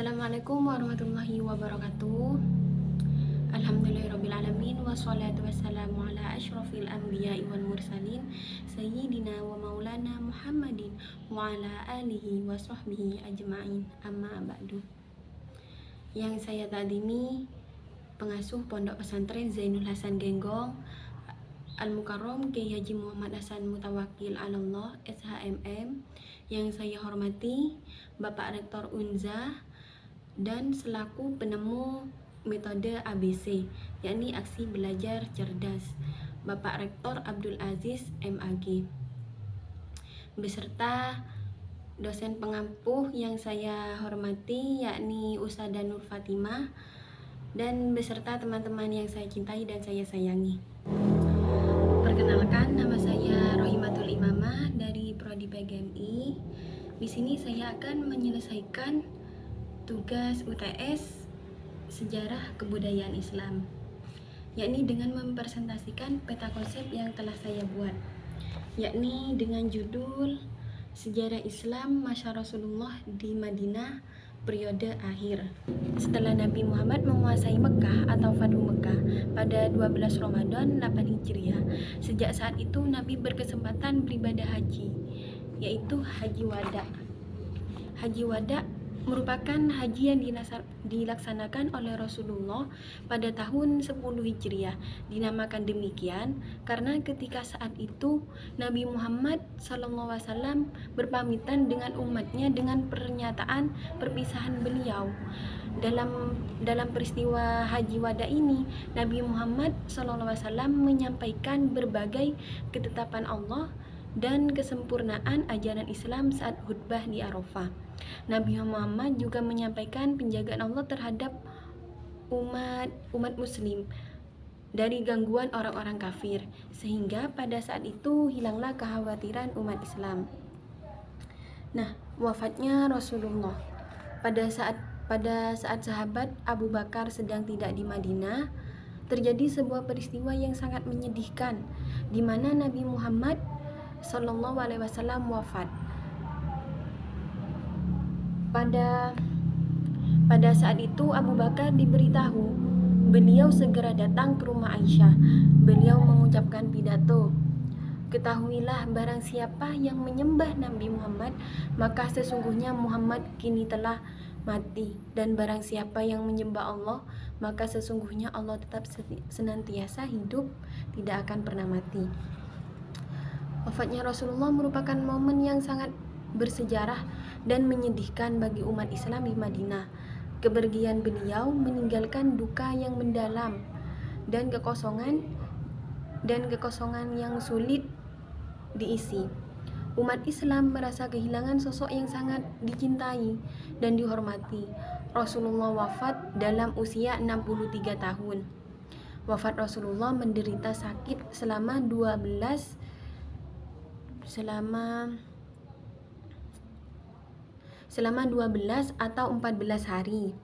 Assalamualaikum warahmatullahi wabarakatuh. Alhamdulillahirrabbilalamin. Wassalatu wassalamu ala ashrafil anbiya'i wal mursalin Sayyidina wa maulana Muhammadin wa ala alihi wa sahbihi ajma'in. Amma ba'du. Yang saya takdimi pengasuh Pondok Pesantren Zainul Hasan Genggong Al-Mukarram Kiai Haji Muhammad Hasan Mutawakil Allah SHMM. Yang saya hormati Bapak Rektor Unza dan selaku penemu metode ABC, yakni aksi belajar cerdas, Bapak Rektor Abdul Aziz MAG, beserta dosen pengampuh yang saya hormati yakni Ustadzah Nur Fatimah, dan beserta teman-teman yang saya cintai dan saya sayangi. Perkenalkan, nama saya Rohimatul Imamah dari Prodi PGMI. Di sini saya akan menyelesaikan tugas UTS Sejarah Kebudayaan Islam, yakni dengan mempresentasikan peta konsep yang telah saya buat, yakni dengan judul Sejarah Islam Masa Rasulullah di Madinah periode akhir. Setelah Nabi Muhammad menguasai Mekah atau Fathu Mekah pada 12 Ramadan 8 Hijriah, sejak saat itu Nabi berkesempatan beribadah haji, yaitu Haji Wada. Haji Wada merupakan haji yang dilaksanakan oleh Rasulullah pada tahun 10 Hijriah. Dinamakan demikian karena ketika saat itu Nabi Muhammad SAW berpamitan dengan umatnya dengan pernyataan perpisahan beliau. Dalam peristiwa Haji Wada ini, Nabi Muhammad SAW menyampaikan berbagai ketetapan Allah dan kesempurnaan ajaran Islam saat khutbah di Arafah. Nabi Muhammad juga menyampaikan penjagaan Allah terhadap umat muslim dari gangguan orang-orang kafir, sehingga pada saat itu hilanglah kekhawatiran umat Islam. Nah, wafatnya Rasulullah pada saat sahabat Abu Bakar sedang tidak di Madinah, terjadi sebuah peristiwa yang sangat menyedihkan, di mana Nabi Muhammad SAW wafat. Pada saat itu Abu Bakar diberitahu. Beliau segera datang ke rumah Aisyah. Beliau mengucapkan pidato, "Ketahuilah, barang siapa yang menyembah Nabi Muhammad, maka sesungguhnya Muhammad kini telah mati. Dan barang siapa yang menyembah Allah, maka sesungguhnya Allah tetap senantiasa hidup, tidak akan pernah mati." Wafatnya Rasulullah merupakan momen yang sangat bersejarah dan menyedihkan bagi umat Islam di Madinah. Kepergian beliau meninggalkan duka yang mendalam dan kekosongan yang sulit diisi. Umat Islam merasa kehilangan sosok yang sangat dicintai dan dihormati. Rasulullah wafat dalam usia 63 tahun. Wafat Rasulullah menderita sakit selama 12 atau 14 hari.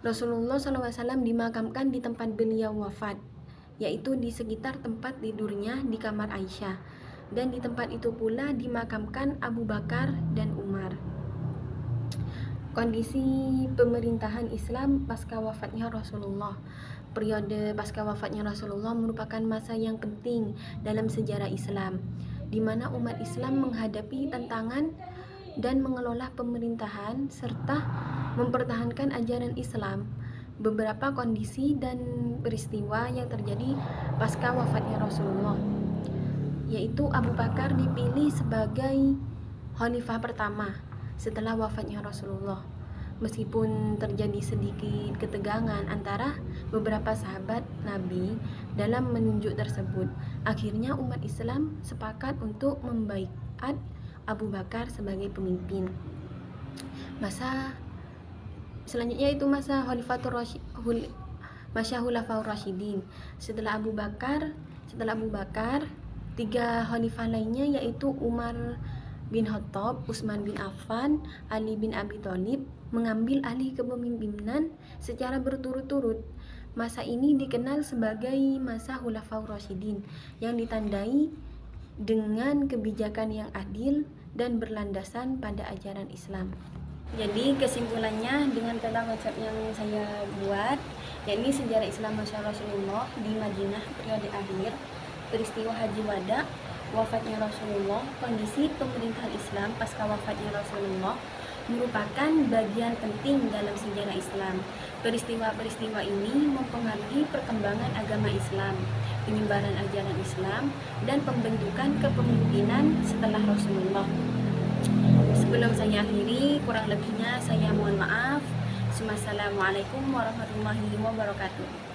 Rasulullah SAW dimakamkan di tempat beliau wafat, yaitu di sekitar tempat tidurnya di kamar Aisyah, dan di tempat itu pula dimakamkan Abu Bakar dan Umar. Kondisi pemerintahan Islam pasca wafatnya Rasulullah. Periode pasca wafatnya Rasulullah merupakan masa yang penting dalam sejarah Islam, di mana umat Islam menghadapi tantangan dan mengelola pemerintahan serta mempertahankan ajaran Islam. Beberapa kondisi dan peristiwa yang terjadi pasca wafatnya Rasulullah, yaitu Abu Bakar dipilih sebagai khalifah pertama setelah wafatnya Rasulullah. Meskipun terjadi sedikit ketegangan antara beberapa sahabat Nabi dalam menunjuk tersebut, akhirnya umat Islam sepakat untuk membaiat Abu Bakar sebagai pemimpin. Masa selanjutnya itu masa Khulafaur Rasyidin. Setelah Abu Bakar, 3 khalifah lainnya yaitu Umar bin Khattab, Utsman bin Affan, Ali bin Abi Thalib mengambil alih kepemimpinan secara berturut-turut. Masa ini dikenal sebagai masa Khulafaur Rasyidin yang ditandai dengan kebijakan yang adil dan berlandasan pada ajaran Islam. Jadi kesimpulannya dengan peta konsep yang saya buat, yakni sejarah Islam masa Rasulullah di Madinah periode akhir, peristiwa Haji Wada, wafatnya Rasulullah, kondisi pemerintahan Islam pasca wafatnya Rasulullah merupakan bagian penting dalam sejarah Islam. Peristiwa-peristiwa ini mempengaruhi perkembangan agama Islam, penyebaran ajaran Islam, dan pembentukan kepemimpinan setelah Rasulullah. Sebelum saya akhiri, kurang lebihnya saya mohon maaf. Wassalamualaikum warahmatullahi wabarakatuh.